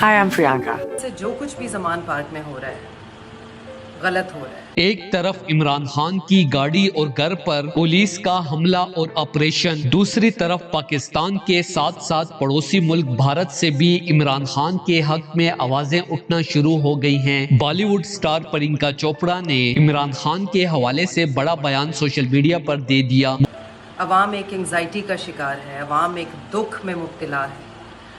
Hi, I'm Priyanka. سے جو کچھ بھی زمان پارک میں ہو رہا ہے غلط ہو رہا ہے۔ ایک طرف عمران خان کی گاڑی اور گھر پر پولیس کا حملہ اور آپریشن، دوسری طرف پاکستان کے ساتھ ساتھ پڑوسی ملک بھارت سے بھی عمران خان کے حق میں آوازیں اٹھنا شروع ہو گئی ہیں۔ بالی ووڈ سٹار پرینکا چوپڑا نے عمران خان کے حوالے سے بڑا بیان سوشل میڈیا پر دے دیا۔ عوام ایک انگزائٹی کا شکار ہے، عوام ایک دکھ میں مبتلا ہے۔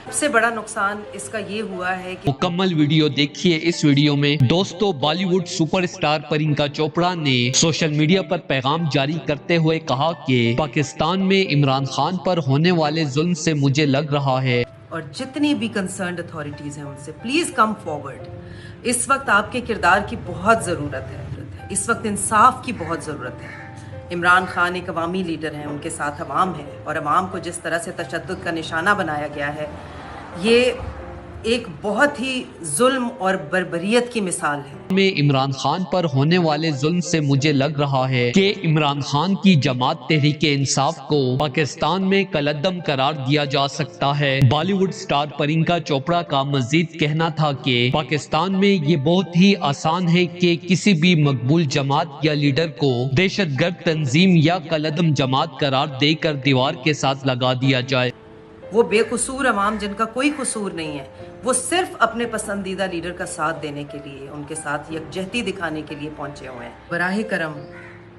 سب سے بڑا نقصان اس کا یہ ہوا ہے کہ مکمل ویڈیو دیکھیے اس ویڈیو میں۔ دوستو، Bollywood super star Priyanka Chopra نے سوشل میڈیا پر پیغام جاری کرتے ہوئے کہا کہ پاکستان میں عمران خان پر ہونے والے ظلم سے مجھے لگ رہا ہے، اور جتنی بھی کنسرنڈ اتھارٹیز ہیں ان سے پلیز کم فارورڈ۔ اس وقت آپ کے کردار کی بہت ضرورت ہے، اس وقت انصاف کی بہت ضرورت ہے۔ عمران خان ایک عوامی لیڈر ہیں، ان کے ساتھ عوام ہے، اور عوام کو جس طرح سے تشدد کا نشانہ بنایا گیا ہے، یہ ایک بہت ہی ظلم اور بربریت کی مثال ہے۔ میں عمران خان پر ہونے والے ظلم سے مجھے لگ رہا ہے کہ عمران خان کی جماعت تحریک انصاف کو پاکستان میں کالعدم قرار دیا جا سکتا ہے۔ بالی ووڈ سٹار پرینکا چوپڑا کا مزید کہنا تھا کہ پاکستان میں یہ بہت ہی آسان ہے کہ کسی بھی مقبول جماعت یا لیڈر کو دہشت گرد تنظیم یا کالعدم جماعت قرار دے کر دیوار کے ساتھ لگا دیا جائے۔ وہ بے قصور عوام جن کا کوئی قصور نہیں ہے، وہ صرف اپنے پسندیدہ لیڈر کا ساتھ دینے کے لیے، ان کے ساتھ یکجہتی دکھانے کے لیے پہنچے ہوئے ہیں۔ براہ کرم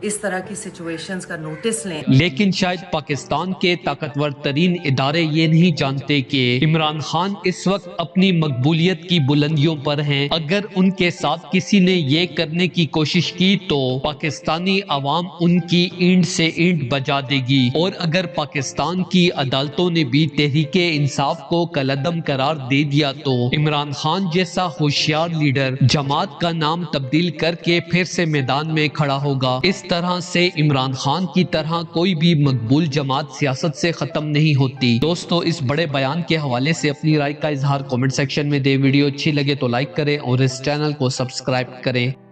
اس طرح کی سچویشنز کا نوٹس لیں۔ لیکن شاید پاکستان کے طاقتور ترین ادارے یہ نہیں جانتے کہ عمران خان اس وقت اپنی مقبولیت کی بلندیوں پر ہیں۔ اگر ان کے ساتھ کسی نے یہ کرنے کی کوشش کی تو پاکستانی عوام ان کی اینٹ سے اینٹ بجا دے گی، اور اگر پاکستان کی عدالتوں نے بھی تحریک انصاف کو کالعدم قرار دے دیا تو عمران خان جیسا ہوشیار لیڈر جماعت کا نام تبدیل کر کے پھر سے میدان میں کھڑا ہوگا۔ اس طرح سے عمران خان کی طرح کوئی بھی مقبول جماعت سیاست سے ختم نہیں ہوتی۔ دوستو، اس بڑے بیان کے حوالے سے اپنی رائے کا اظہار کمنٹ سیکشن میں دے۔ ویڈیو اچھی لگے تو لائک کریں اور اس چینل کو سبسکرائب کریں۔